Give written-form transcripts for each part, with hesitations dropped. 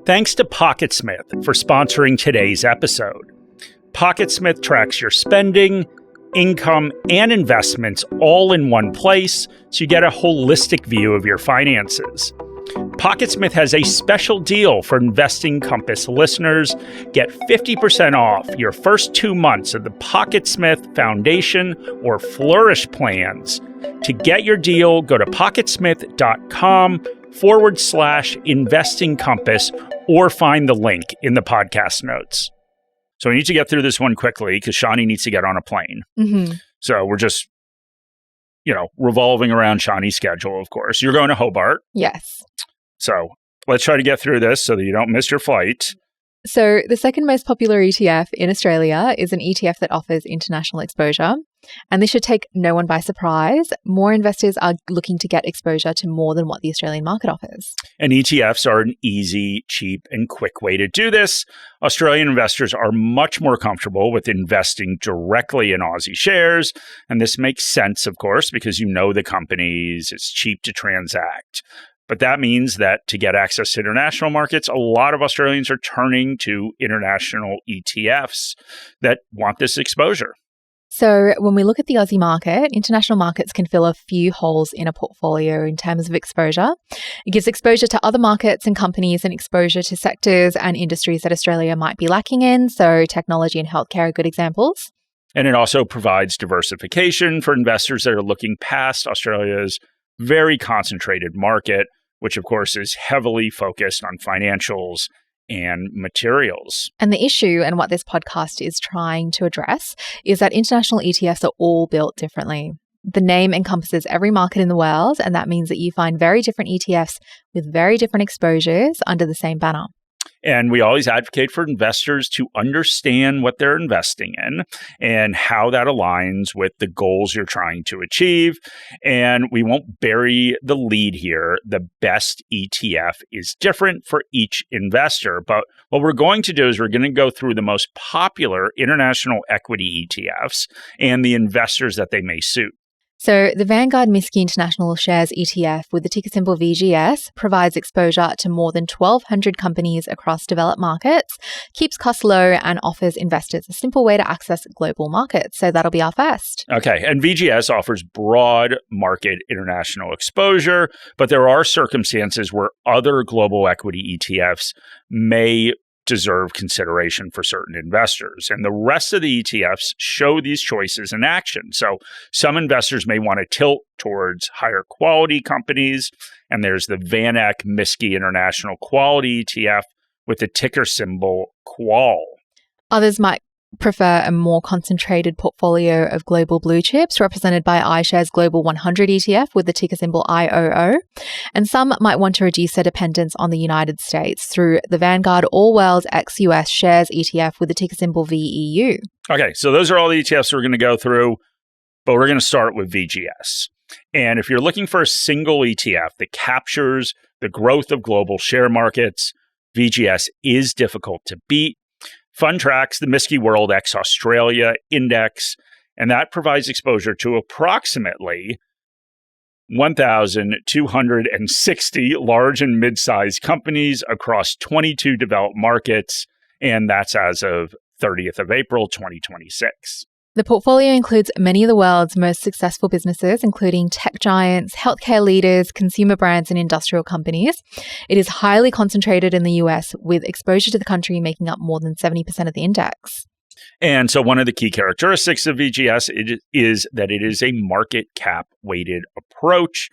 Thanks to POCKETSMITH for sponsoring today's episode. POCKETSMITH tracks your spending, income, and investments all in one place, so you get a holistic view of your finances. POCKETSMITH has a special deal for Investing Compass listeners. Get 50% off your first 2 months of the POCKETSMITH Foundation or Flourish plans. To get your deal, go to pocketsmith.com/investing compass or find the link in the podcast notes. So we need to get through this one quickly because Shani needs to get on a plane. Mm-hmm. So we're just, revolving around Shani's schedule, of course. You're going to Hobart. Yes. So let's try to get through this so that you don't miss your flight. So the second most popular ETF in Australia is an ETF that offers international exposure. And this should take no one by surprise. More investors are looking to get exposure to more than what the Australian market offers. And ETFs are an easy, cheap, and quick way to do this. Australian investors are much more comfortable with investing directly in Aussie shares. And this makes sense, of course, because you know the companies, it's cheap to transact. But that means that to get access to international markets, a lot of Australians are turning to international ETFs that want this exposure. So when we look at the Aussie market, international markets can fill a few holes in a portfolio in terms of exposure. It gives exposure to other markets and companies and exposure to sectors and industries that Australia might be lacking in. So technology and healthcare are good examples. And it also provides diversification for investors that are looking past Australia's very concentrated market, which of course is heavily focused on financials and materials. And the issue, and what this podcast is trying to address, is that international ETFs are all built differently. The name encompasses every market in the world, and that means that you find very different ETFs with very different exposures under the same banner. And we always advocate for investors to understand what they're investing in and how that aligns with the goals you're trying to achieve. And we won't bury the lead here. The best ETF is different for each investor. But what we're going to do is we're going to go through the most popular international equity ETFs and the investors that they may suit. So the Vanguard MSCI International Shares ETF with the ticker symbol VGS provides exposure to more than 1,200 companies across developed markets, keeps costs low, and offers investors a simple way to access global markets. So that'll be our first. Okay, and VGS offers broad market international exposure, but there are circumstances where other global equity ETFs may deserve consideration for certain investors. And the rest of the ETFs show these choices in action. So some investors may want to tilt towards higher quality companies. And there's the VanEck MSCI International Quality ETF with the ticker symbol QUAL. Others might prefer a more concentrated portfolio of global blue chips represented by iShares Global 100 ETF with the ticker symbol IOO. And some might want to reduce their dependence on the United States through the Vanguard All World ex-US Shares ETF with the ticker symbol VEU. Okay, so those are all the ETFs we're going to go through, but we're going to start with VGS. And if you're looking for a single ETF that captures the growth of global share markets, VGS is difficult to beat. Fund tracks the MSCI World ex Australia Index, and that provides exposure to approximately 1,260 large and mid-sized companies across 22 developed markets, and that's as of 30th of April, 2026. The portfolio includes many of the world's most successful businesses, including tech giants, healthcare leaders, consumer brands, and industrial companies. It is highly concentrated in the US, with exposure to the country making up more than 70% of the index. And so one of the key characteristics of VGS is that it is a market cap weighted approach.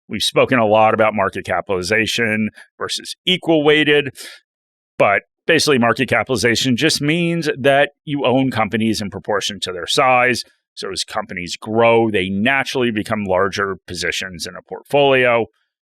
We've spoken a lot about market capitalization versus equal weighted, but basically, market capitalization just means that you own companies in proportion to their size. So as companies grow, they naturally become larger positions in a portfolio.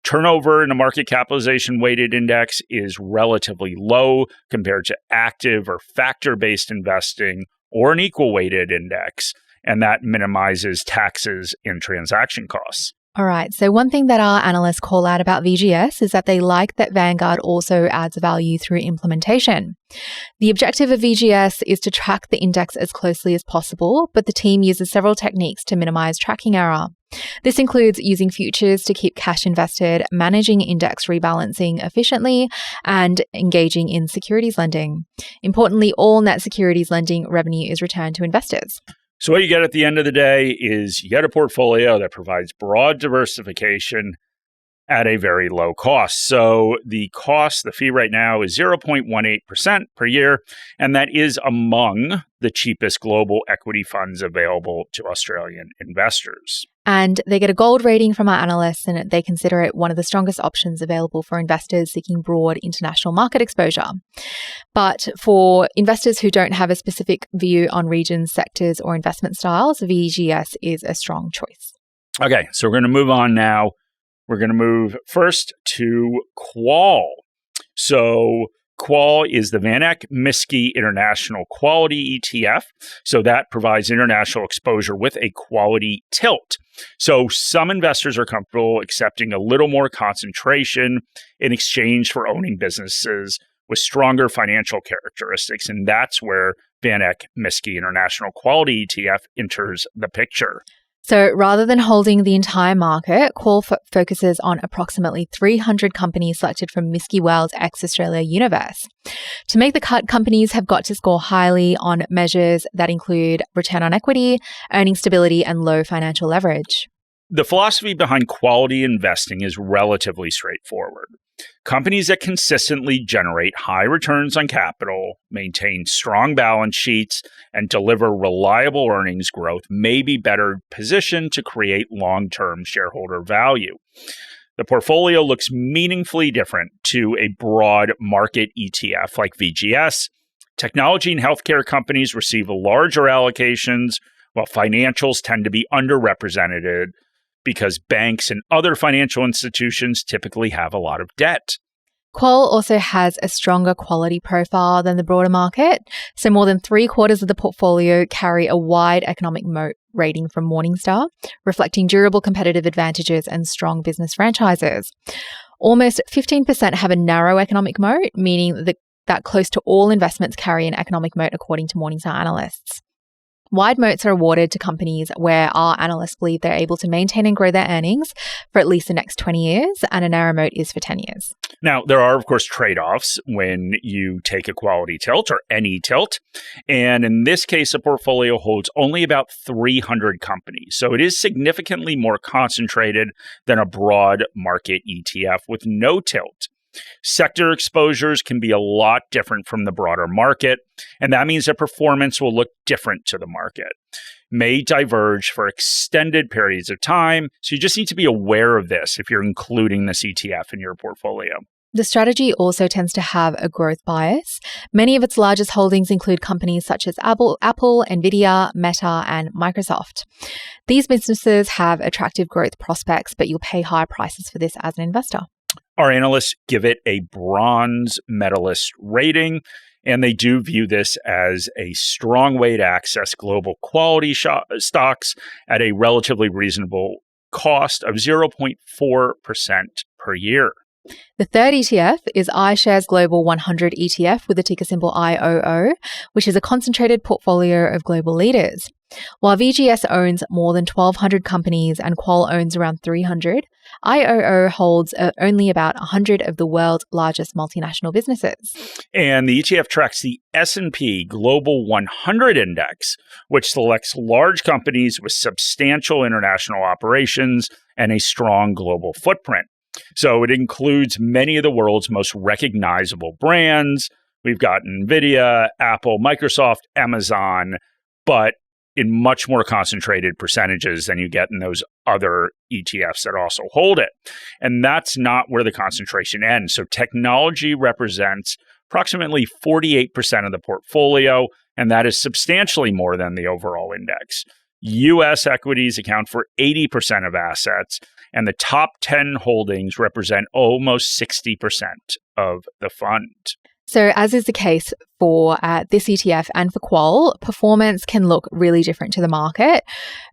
Turnover in a market capitalization weighted index is relatively low compared to active or factor-based investing or an equal weighted index, and that minimizes taxes and transaction costs. All right. So one thing that our analysts call out about VGS is that they like that Vanguard also adds value through implementation. The objective of VGS is to track the index as closely as possible, but the team uses several techniques to minimize tracking error. This includes using futures to keep cash invested, managing index rebalancing efficiently, and engaging in securities lending. Importantly, all net securities lending revenue is returned to investors. So what you get at the end of the day is you get a portfolio that provides broad diversification at a very low cost. So the fee right now is 0.18% per year, and that is among the cheapest global equity funds available to Australian investors. And they get a gold rating from our analysts, and they consider it one of the strongest options available for investors seeking broad international market exposure. But for investors who don't have a specific view on regions, sectors, or investment styles, VGS is a strong choice. Okay, so we're going to move on now. We're going to move first to Qual. So Qual is the Van Eck Miskey International Quality ETF. So that provides international exposure with a quality tilt. So some investors are comfortable accepting a little more concentration in exchange for owning businesses with stronger financial characteristics. And that's where Van Eck Miskey International Quality ETF enters the picture. So rather than holding the entire market, Qual focuses on approximately 300 companies selected from Miskey World's ex-Australia universe. To make the cut, companies have got to score highly on measures that include return on equity, earning stability, and low financial leverage. The philosophy behind quality investing is relatively straightforward. Companies that consistently generate high returns on capital, maintain strong balance sheets, and deliver reliable earnings growth may be better positioned to create long-term shareholder value. The portfolio looks meaningfully different to a broad market ETF like VGS. Technology and healthcare companies receive larger allocations, while financials tend to be underrepresented because banks and other financial institutions typically have a lot of debt. Qual also has a stronger quality profile than the broader market, so more than 3/4 of the portfolio carry a wide economic moat rating from Morningstar, reflecting durable competitive advantages and strong business franchises. Almost 15% have a narrow economic moat, meaning that close to all investments carry an economic moat according to Morningstar analysts. Wide moats are awarded to companies where our analysts believe they're able to maintain and grow their earnings for at least the next 20 years, and a narrow moat is for 10 years. Now, there are, of course, trade-offs when you take a quality tilt or any tilt. And in this case, a portfolio holds only about 300 companies. So it is significantly more concentrated than a broad market ETF with no tilt. Sector exposures can be a lot different from the broader market, and that means that performance will look different to the market, may diverge for extended periods of time. So you just need to be aware of this if you're including this ETF in your portfolio. The strategy also tends to have a growth bias. Many of its largest holdings include companies such as Apple, Nvidia, Meta, and Microsoft. These businesses have attractive growth prospects, but you'll pay high prices for this as an investor. Our analysts give it a bronze medalist rating, and they do view this as a strong way to access global quality stocks at a relatively reasonable cost of 0.4% per year. The third ETF is iShares Global 100 ETF with the ticker symbol IOO, which is a concentrated portfolio of global leaders. While VGS owns more than 1,200 companies and Qual owns around 300, IOO holds only about 100 of the world's largest multinational businesses. And the ETF tracks the S&P Global 100 Index, which selects large companies with substantial international operations and a strong global footprint. So it includes many of the world's most recognizable brands. We've got Nvidia, Apple, Microsoft, Amazon, but in much more concentrated percentages than you get in those other ETFs that also hold it. And that's not where the concentration ends. So technology represents approximately 48% of the portfolio, and that is substantially more than the overall index. U.S. equities account for 80% of assets, and the top 10 holdings represent almost 60% of the fund. So as is the case for this ETF and for Qual, performance can look really different to the market.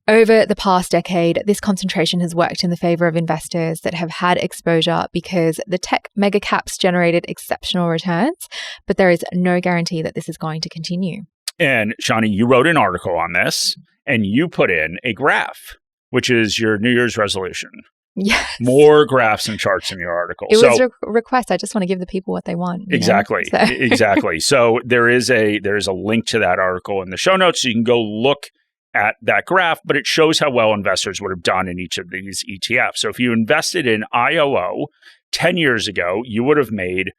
Over the past decade, this concentration has worked in the favor of investors that have had exposure because the tech mega caps generated exceptional returns, but there is no guarantee that this is going to continue. And Shani, you wrote an article on this, and you put in a graph which is your New Year's resolution. Yes. More graphs and charts in your article. It was a request. I just want to give the people what they want. Exactly. Exactly. So there is a link to that article in the show notes. So you can go look at that graph, but it shows how well investors would have done in each of these ETFs. So if you invested in IOO 10 years ago, you would have made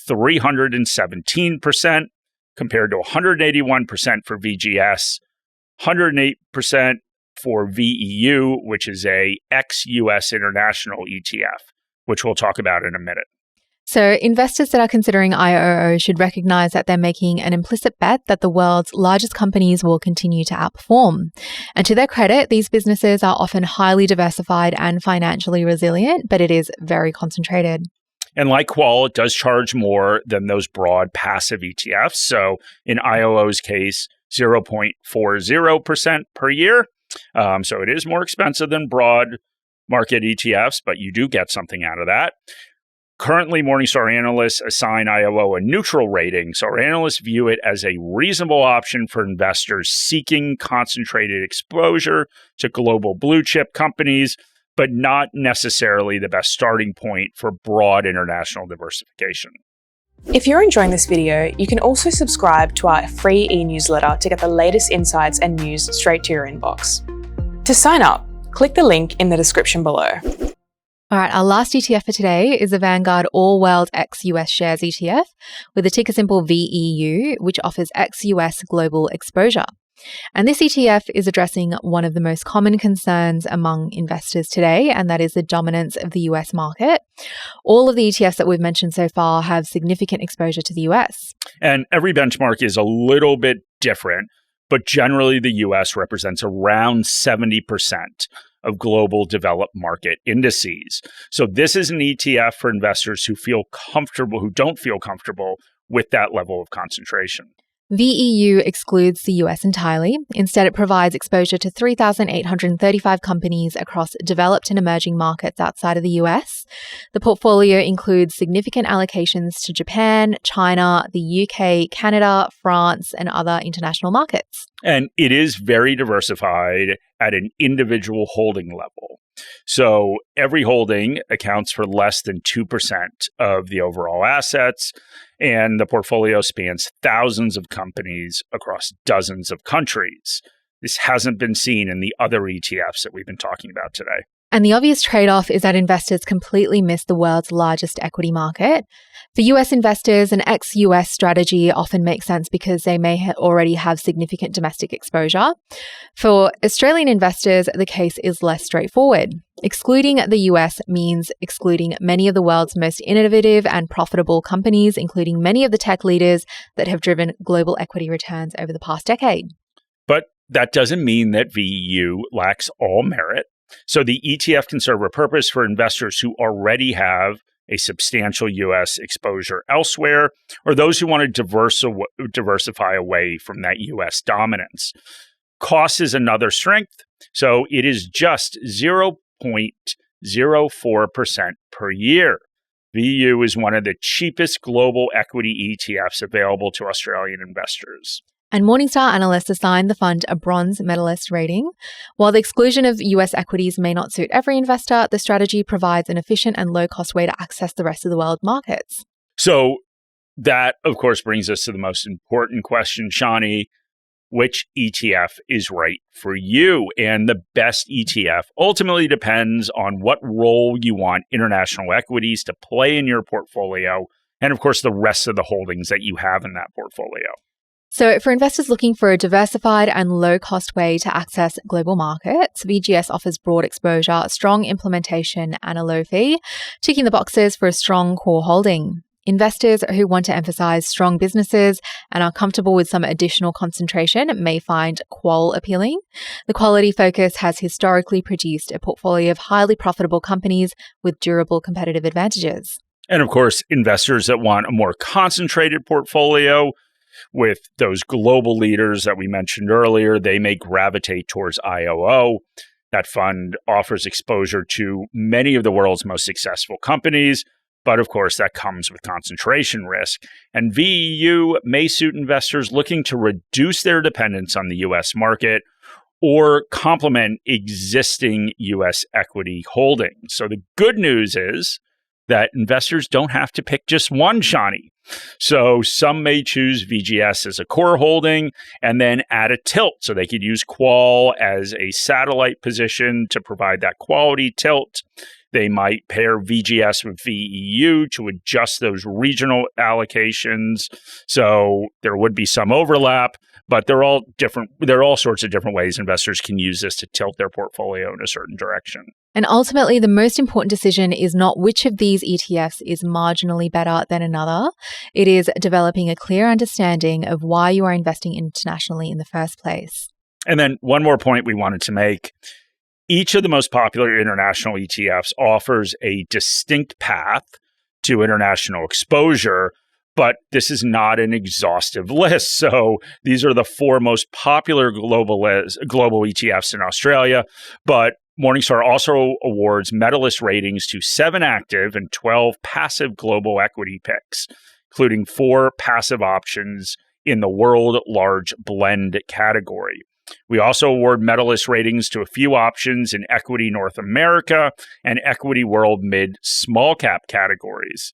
317% compared to 181% for VGS, 108% for VEU, which is a ex-US international ETF, which we'll talk about in a minute. So investors that are considering IOO should recognize that they're making an implicit bet that the world's largest companies will continue to outperform. And to their credit, these businesses are often highly diversified and financially resilient, but it is very concentrated. And like Qual, it does charge more than those broad passive ETFs. So in IOO's case, 0.40% per year. So it is more expensive than broad market ETFs, but you do get something out of that. Currently, Morningstar analysts assign IOO a neutral rating, so our analysts view it as a reasonable option for investors seeking concentrated exposure to global blue chip companies, but not necessarily the best starting point for broad international diversification. If you're enjoying this video, you can also subscribe to our free e-newsletter to get the latest insights and news straight to your inbox. To sign up, click the link in the description below. All right, our last ETF for today is the Vanguard All World ex-US Shares ETF with the ticker symbol VEU, which offers ex-US global exposure. And this ETF is addressing one of the most common concerns among investors today, and that is the dominance of the US market. All of the ETFs that we've mentioned so far have significant exposure to the US. And every benchmark is a little bit different, but generally the US represents around 70% of global developed market indices. So this is an ETF for investors who don't feel comfortable with that level of concentration. VEU excludes the US entirely. Instead, it provides exposure to 3,835 companies across developed and emerging markets outside of the US. The portfolio includes significant allocations to Japan, China, the UK, Canada, France, and other international markets. And it is very diversified at an individual holding level. So every holding accounts for less than 2% of the overall assets, and the portfolio spans thousands of companies across dozens of countries. This hasn't been seen in the other ETFs that we've been talking about today. And the obvious trade-off is that investors completely miss the world's largest equity market. For US investors, an ex-US strategy often makes sense because they may already have significant domestic exposure. For Australian investors, the case is less straightforward. Excluding the US means excluding many of the world's most innovative and profitable companies, including many of the tech leaders that have driven global equity returns over the past decade. But that doesn't mean that VEU lacks all merit. So the ETF can serve a purpose for investors who already have a substantial U.S. exposure elsewhere, or those who want to diversify away from that U.S. dominance. Cost is another strength, so it is just 0.04% per year. VEU is one of the cheapest global equity ETFs available to Australian investors. And Morningstar analysts assigned the fund a bronze medalist rating. While the exclusion of US equities may not suit every investor, the strategy provides an efficient and low-cost way to access the rest of the world markets. So that, of course, brings us to the most important question, Shani. Which ETF is right for you? And the best ETF ultimately depends on what role you want international equities to play in your portfolio, and of course, the rest of the holdings that you have in that portfolio. So for investors looking for a diversified and low-cost way to access global markets, VGS offers broad exposure, strong implementation, and a low fee, ticking the boxes for a strong core holding. Investors who want to emphasize strong businesses and are comfortable with some additional concentration may find Qual appealing. The quality focus has historically produced a portfolio of highly profitable companies with durable competitive advantages. And of course, investors that want a more concentrated portfolio with those global leaders that we mentioned earlier, they may gravitate towards IOO. That fund offers exposure to many of the world's most successful companies, but of course, that comes with concentration risk. And VEU may suit investors looking to reduce their dependence on the US market or complement existing U.S. equity holdings. So the good news is that investors don't have to pick just one, Shani. So some may choose VGS as a core holding and then add a tilt. So they could use qual as a satellite position to provide that quality tilt. They might pair VGS with VEU to adjust those regional allocations. So there would be some overlap, but they're all different. There are all sorts of different ways investors can use this to tilt their portfolio in a certain direction. And ultimately, the most important decision is not which of these ETFs is marginally better than another. It is developing a clear understanding of why you are investing internationally in the first place. And then one more point we wanted to make. Each of the most popular international ETFs offers a distinct path to international exposure, but this is not an exhaustive list. So these are the 4 most popular global ETFs in Australia, but Morningstar also awards medalist ratings to 7 active and 12 passive global equity picks, including 4 passive options in the World Large Blend category. We also award medalist ratings to a few options in Equity North America and Equity World Mid Small Cap categories.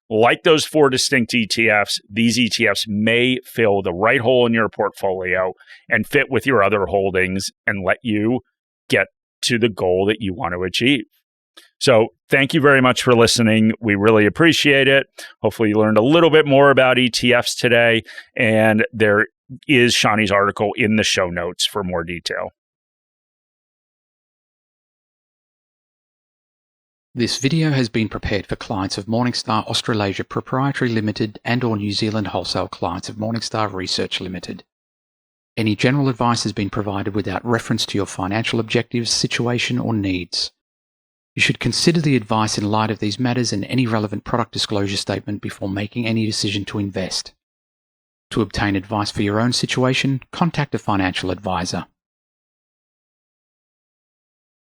Like those 4 distinct ETFs, these ETFs may fill the right hole in your portfolio and fit with your other holdings and let you get to the goal that you want to achieve. So thank you very much for listening. We really appreciate it. Hopefully you learned a little bit more about ETFs today, and there is Shani's article in the show notes for more detail. This video has been prepared for clients of Morningstar Australasia Proprietary Limited and or New Zealand wholesale clients of Morningstar Research Limited. Any general advice has been provided without reference to your financial objectives, situation, or needs. You should consider the advice in light of these matters and any relevant product disclosure statement before making any decision to invest. To obtain advice for your own situation, contact a financial advisor.